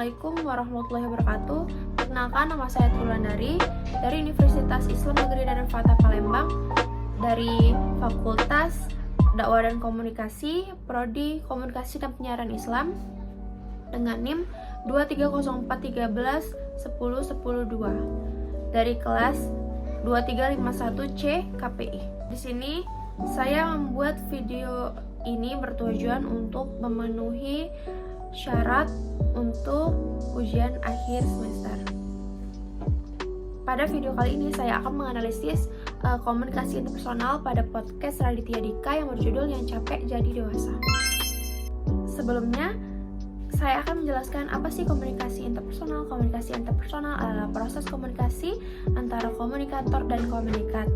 Assalamualaikum warahmatullahi wabarakatuh. Perkenalkan, nama saya Trulandari dari Universitas Islam Negeri Darussalam Palembang dari Fakultas Dakwah dan Komunikasi, Prodi Komunikasi dan Penyiaran Islam dengan NIM 230413102 dari kelas 2351C KPI. Di sini saya membuat video ini bertujuan untuk memenuhi syarat untuk ujian akhir semester. Pada video kali ini saya akan menganalisis komunikasi interpersonal pada podcast Raditya Dika yang berjudul Yang Capek Jadi Dewasa. Sebelumnya, saya akan menjelaskan apa sih komunikasi interpersonal. Komunikasi interpersonal adalah proses komunikasi antara komunikator dan komunikan,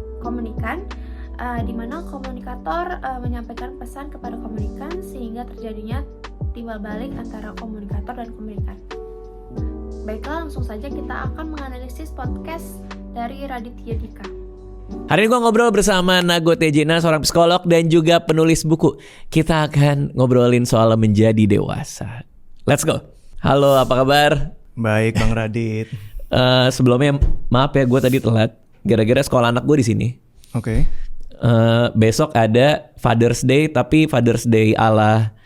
di mana komunikator menyampaikan pesan kepada komunikan sehingga terjadinya timbal balik antara komunikator dan komunikan. Baiklah, langsung saja kita akan menganalisis podcast dari Raditya Dika. Hari ini gue ngobrol bersama Nago Tejena, seorang psikolog dan juga penulis buku. Kita akan ngobrolin soal menjadi dewasa. Let's go. Halo, apa kabar? Baik, Bang Radit. Sebelumnya maaf ya, gue tadi telat gara-gara sekolah anak gue di sini. Oke. Besok ada Father's Day, tapi Father's Day ala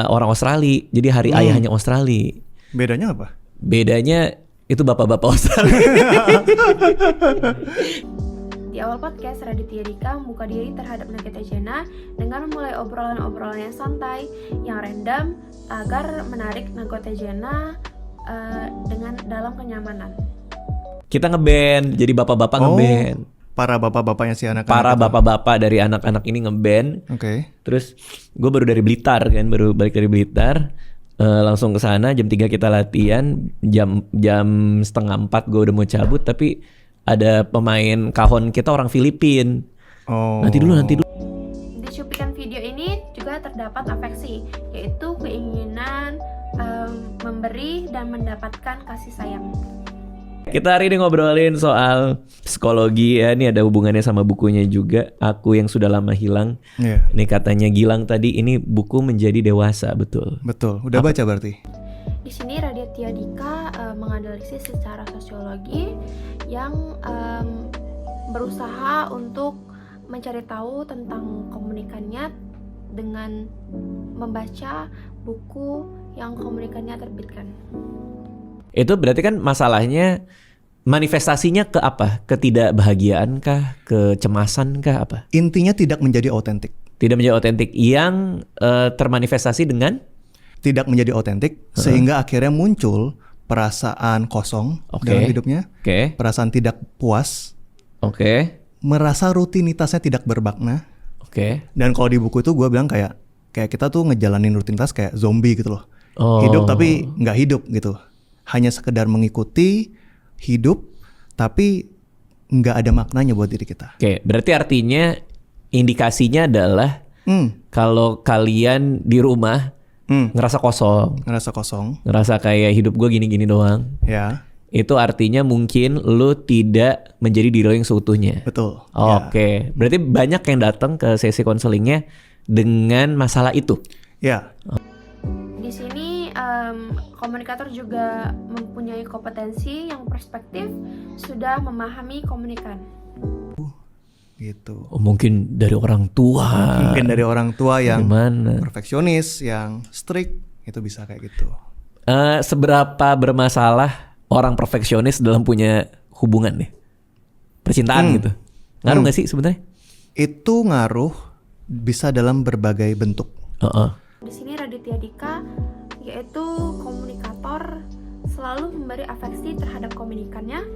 orang Australia. Jadi hari ayahnya Australia. Bedanya apa? Bedanya itu bapak-bapak Australia. Di awal podcast, Raditya Dika membuka diri terhadap Nago Tejena dengan memulai obrolan-obrolan yang santai, yang random, agar menarik Nago Tejena dengan dalam kenyamanan. Kita ngeband, jadi bapak-bapak ngeband. Para bapak-bapaknya si anak-anak. Para bapak-bapak dari anak-anak ini ngeband. Oke. Terus gue baru dari Blitar kan, baru balik dari Blitar. Langsung ke sana jam 3 kita latihan, jam 3:30 gue udah mau cabut, tapi ada pemain kahon kita orang Filipina. Oh. Nanti dulu. Di cuplikan video ini juga terdapat afeksi, yaitu keinginan memberi dan mendapatkan kasih sayang. Kita hari ini ngobrolin soal psikologi ya. Ini ada hubungannya sama bukunya juga, Aku Yang Sudah Lama Hilang. Iya. Ini katanya Gilang tadi, ini buku menjadi dewasa, betul? Betul. Udah baca berarti? Di sini Raditya Dika menganalisis secara sosiologi yang berusaha untuk mencari tahu tentang komunikannya dengan membaca buku yang komunikannya terbitkan. Itu berarti kan masalahnya manifestasinya ke apa? Ketidakbahagiaan kah? Kecemasan kah? Apa? Intinya tidak menjadi otentik. Tidak menjadi otentik yang termanifestasi dengan? Tidak menjadi otentik sehingga akhirnya muncul perasaan kosong dalam hidupnya. Perasaan tidak puas. Merasa rutinitasnya tidak bermakna. Dan kalau di buku itu gue bilang kayak kita tuh ngejalanin rutinitas kayak zombie gitu loh. Hidup tapi nggak hidup gitu. Hanya sekedar mengikuti hidup, tapi nggak ada maknanya buat diri kita. Berarti artinya indikasinya adalah kalau kalian di rumah ngerasa kosong, ngerasa kayak hidup gue gini-gini doang. Ya. Itu artinya mungkin lu tidak menjadi diri lo yang seutuhnya. Betul. Berarti banyak yang datang ke sesi konselingnya dengan masalah itu. Ya. Di sini komunikator juga mempunyai kompetensi yang perspektif, sudah memahami komunikan. Gitu. Mungkin dari orang tua. Mungkin dari orang tua yang gimana? Perfeksionis, yang strict, itu bisa kayak gitu. Seberapa bermasalah orang perfeksionis dalam punya hubungan nih? Percintaan gitu. Ngaruh nggak sih sebenarnya? Itu ngaruh bisa dalam berbagai bentuk. Di sini Raditya Dika, yaitu komunikator, selalu memberi afeksi terhadap komunikannya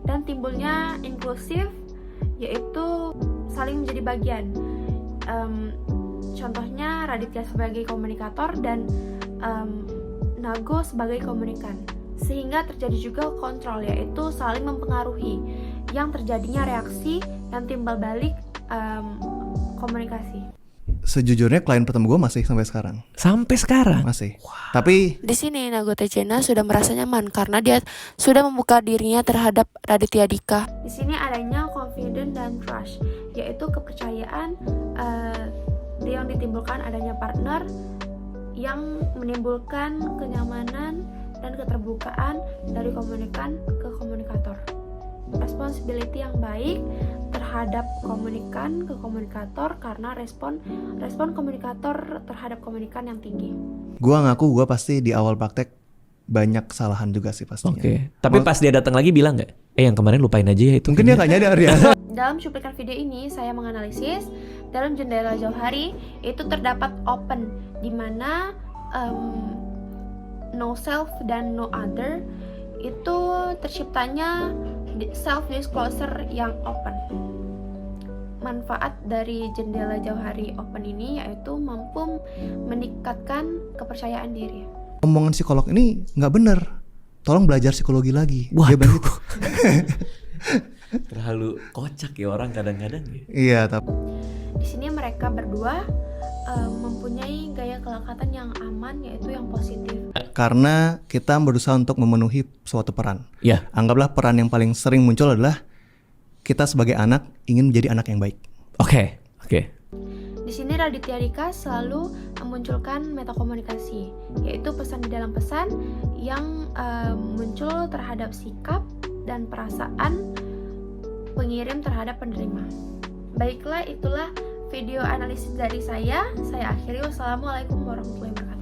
dan timbulnya inklusif, yaitu saling menjadi bagian. Contohnya Raditya sebagai komunikator dan Nago sebagai komunikan, sehingga terjadi juga kontrol, yaitu saling mempengaruhi, yang terjadinya reaksi dan timbal balik komunikasi. Sejujurnya klien pertama gue masih sampai sekarang. Sampai sekarang? Masih. Tapi di sini Nago Tejena sudah merasa nyaman karena dia sudah membuka dirinya terhadap Raditya Dika. Di sini adanya confidence dan trust, yaitu kepercayaan yang ditimbulkan adanya partner yang menimbulkan kenyamanan dan keterbukaan dari komunikan ke komunikator. Responsibility yang baik terhadap komunikan ke komunikator karena respon komunikator terhadap komunikan yang tinggi. Gua ngaku gua pasti di awal praktek banyak kesalahan juga sih pastinya. Oke. Tapi pas dia datang lagi bilang nggak? Yang kemarin lupain aja ya itu. Mungkin dia nggak nyadar ya. Dalam cuplikan video ini saya menganalisis dalam jendela jauh hari itu terdapat open, di mana no self dan no other itu terciptanya self disclosure yang open. Manfaat dari jendela jauh hari open ini yaitu mampu meningkatkan kepercayaan diri. Omongan psikolog ini nggak bener. Tolong belajar psikologi lagi. Waduh. Dia bilang gitu. Terlalu kocak ya orang kadang-kadang ya. Iya, tapi Di sini mereka berdua mempunyai gaya kelekatan yang aman, yaitu yang positif. karena kita berusaha untuk memenuhi suatu peran. Ya. Anggaplah peran yang paling sering muncul adalah kita sebagai anak ingin menjadi anak yang baik. Oke. Di sini Raditya Dika selalu memunculkan metakomunikasi, yaitu pesan di dalam pesan yang muncul terhadap sikap dan perasaan pengirim terhadap penerima. Baiklah, itulah video analisis dari saya. Saya akhiri. Wassalamualaikum warahmatullahi wabarakatuh.